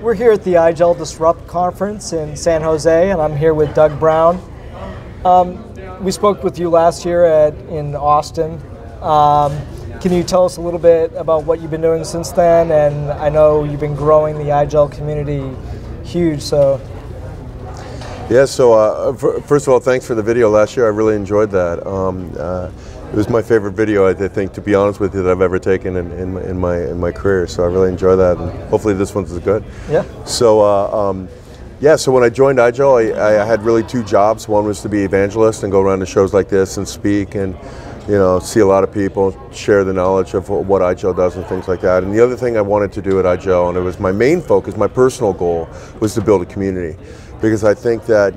We're here at the IGEL Disrupt conference in San Jose, and I'm here with Doug Brown. We spoke with you last year in Austin. Can you tell us a little bit about what you've been doing since then? And I know you've been growing the IGEL community huge, so. Yeah, so first of all, thanks for the video last year. I really enjoyed that. It was my favorite video, I think, to be honest with you, that I've ever taken in my career. So I really enjoy that, and hopefully this one's as good. Yeah. So yeah, so when I joined IGEL, I had really two jobs. One was to be evangelist and go around to shows like this and speak and see a lot of people, share the knowledge of what IGEL does and things like that. And the other thing I wanted to do at IGEL, and it was my main focus, my personal goal, was to build a community. Because I think that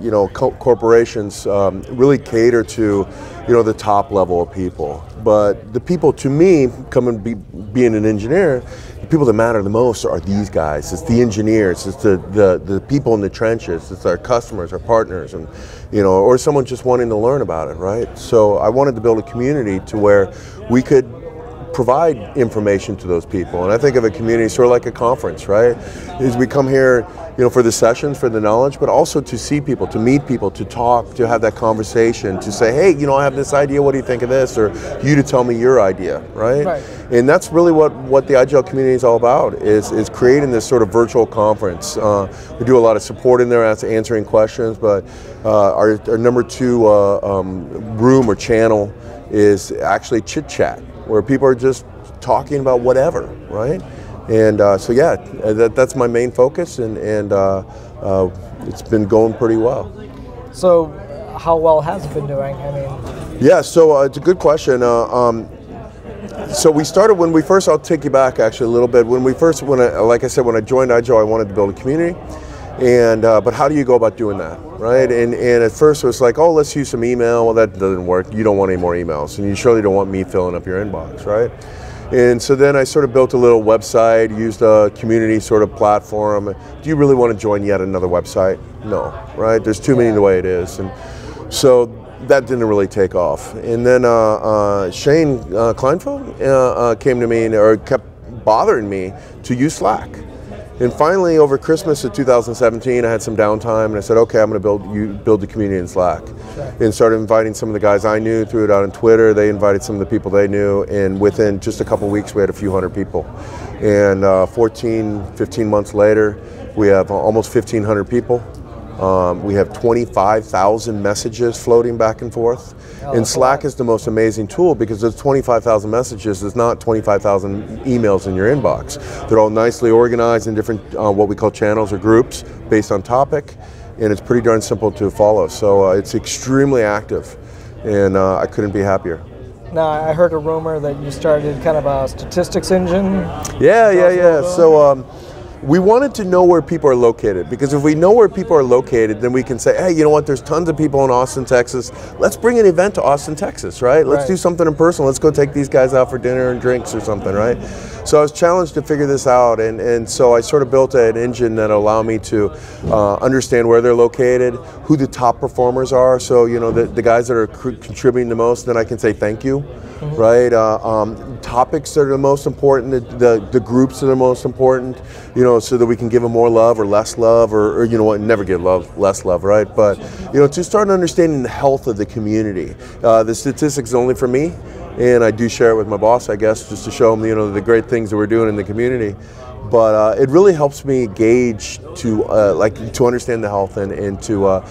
corporations really cater to the top level of people, but the people, to me, being an engineer, the people that matter the most are these guys. It's the engineers, it's the people in the trenches, it's our customers, our partners, and or someone just wanting to learn about it, right? So I wanted to build a community to where we could provide information to those people. And I think of a community sort of like a conference, right? Is we come here, for the sessions, for the knowledge, but also to see people, to meet people, to talk, to have that conversation, to say, hey, I have this idea, what do you think of this? Or you to tell me your idea, right? And that's really what the IGEL community is all about, is creating this sort of virtual conference. We do a lot of support in there, answering questions, but our number two room or channel is actually chit chat, where people are just talking about whatever, right? And so yeah, that's my main focus, and it's been going pretty well. So how well has it been doing? I mean, yeah, so it's a good question. So we started when we first, I'll take you back actually a little bit. Like I said, when I joined IGEL, I wanted to build a community. And but how do you go about doing that, right? And at first it was like, oh, let's use some email. Well, that doesn't work. You don't want any more emails, and you surely don't want me filling up your inbox, right? And so then I sort of built a little website, used a community sort of platform. Do you really want to join yet another website? No, right? There's too many the way it is, and so that didn't really take off. And then Shane Kleinfeld came to me or kept bothering me to use Slack. And finally, over Christmas of 2017, I had some downtime, and I said, okay, I'm going to build the community in Slack. Sure. And started inviting some of the guys I knew, threw it out on Twitter. They invited some of the people they knew, and within just a couple weeks, we had a few hundred people. And 15 months later, we have almost 1,500 people. We have 25,000 messages floating back and forth. And Slack is the most amazing tool because those 25,000 messages is not 25,000 emails in your inbox. They're all nicely organized in different what we call channels or groups based on topic, and it's pretty darn simple to follow. So it's extremely active, and I couldn't be happier. Now, I heard a rumor that you started kind of a statistics engine. Yeah. So we wanted to know where people are located, because if we know where people are located, then we can say, hey, you know what, there's tons of people in Austin, Texas. Let's bring an event to Austin, Texas, right? Let's do something in person. Let's go take these guys out for dinner and drinks or something, right? So I was challenged to figure this out, and so I sort of built an engine that allowed me to understand where they're located, who the top performers are, so the guys that are contributing the most, then I can say thank you. Right? Topics that are the most important, the groups that are most important, so that we can give them more love or less love, or never give less love, right? But, to start understanding the health of the community. The statistics is only for me, and I do share it with my boss, I guess, just to show him, the great things that we're doing in the community. But it really helps me gauge to understand the health and to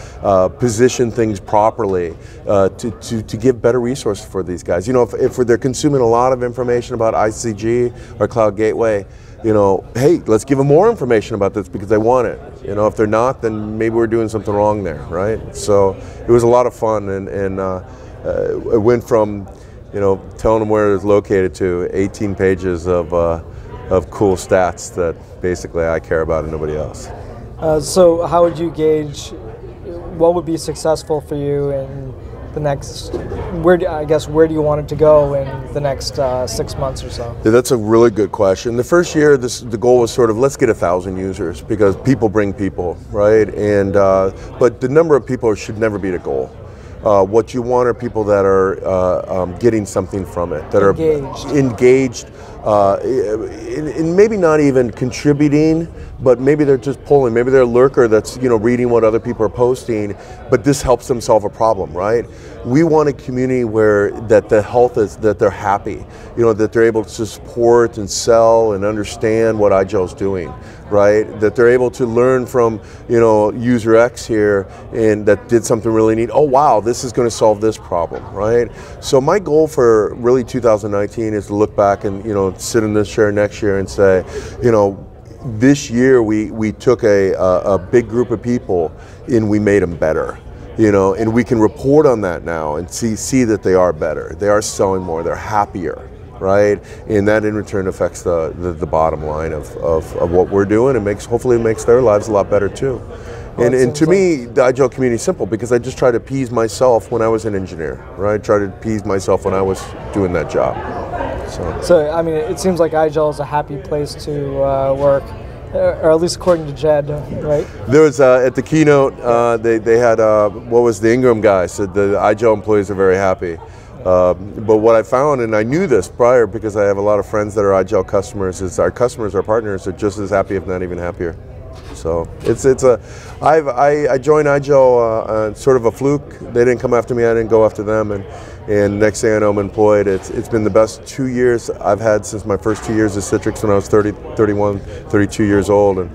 position things properly to give better resources for these guys. If they're consuming a lot of information about ICG or Cloud Gateway, hey, let's give them more information about this because they want it. If they're not, then maybe we're doing something wrong there, right? So it was a lot of fun, and it went from telling them where it was located to 18 pages of cool stats that basically I care about and nobody else. So how would you gauge what would be successful for you in the next, where do you want it to go in the next 6 months or so? Yeah, that's a really good question. The first year, the goal was sort of, let's get 1,000 users, because people bring people, right? And but the number of people should never be the goal. What you want are people that are getting something from it, that are engaged, and maybe not even contributing, but maybe they're just pulling. Maybe they're a lurker that's reading what other people are posting, but this helps them solve a problem, right? We want a community where that the health is that they're happy, that they're able to support and sell and understand what IGEL's doing, right? That they're able to learn from user X here and that did something really neat. Oh wow, this is going to solve this problem, right? So my goal for really 2019 is to look back and sit in this chair next year and say, this year we took a big group of people and we made them better. And we can report on that now and see that they are better. They are selling more, they're happier, right? And that in return affects the bottom line of what we're doing and hopefully it makes their lives a lot better too. Well, and to me, the IGEL community is simple because I just try to appease myself when I was an engineer, right? Try to appease myself when I was doing that job. So I mean, it seems like IGEL is a happy place to work. Or at least according to Jed, right? There was, at the keynote, they had, what was the Ingram guy said the IGEL employees are very happy. But what I found, and I knew this prior because I have a lot of friends that are IGEL customers, is our customers, our partners are just as happy, if not even happier. So I joined IGEL sort of a fluke. They didn't come after me, I didn't go after them, and next thing I know I'm employed. It's been the best 2 years I've had since my first 2 years at Citrix when I was 31, 32 years old. And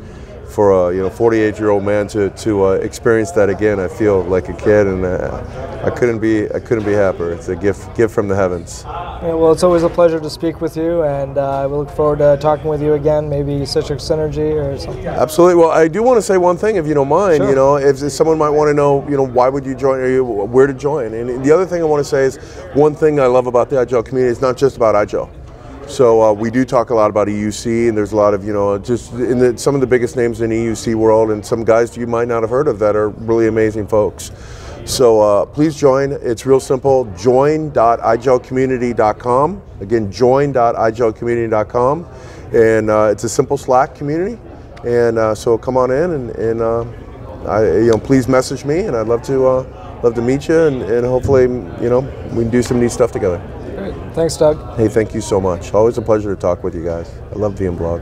for a 48-year-old man to experience that again, I feel like a kid, and I couldn't be happier. It's a gift from the heavens. Yeah, well, it's always a pleasure to speak with you, and we look forward to talking with you again, maybe Citrix Synergy or something. Absolutely. Well, I do want to say one thing, if you don't mind. Sure. If someone might want to know, why would you join, or where to join. And the other thing I want to say is, one thing I love about the IGEL community is not just about IGEL. So we do talk a lot about EUC, and there's a lot of, just some of the biggest names in the EUC world, and some guys you might not have heard of that are really amazing folks. So please join. It's real simple. Join.igelcommunity.com. Again, join.igelcommunity.com. And it's a simple Slack community. And so come on in and please message me, and I'd love to meet you, and hopefully we can do some neat stuff together. Great. Thanks, Doug. Hey, thank you so much. Always a pleasure to talk with you guys. I love VMblog.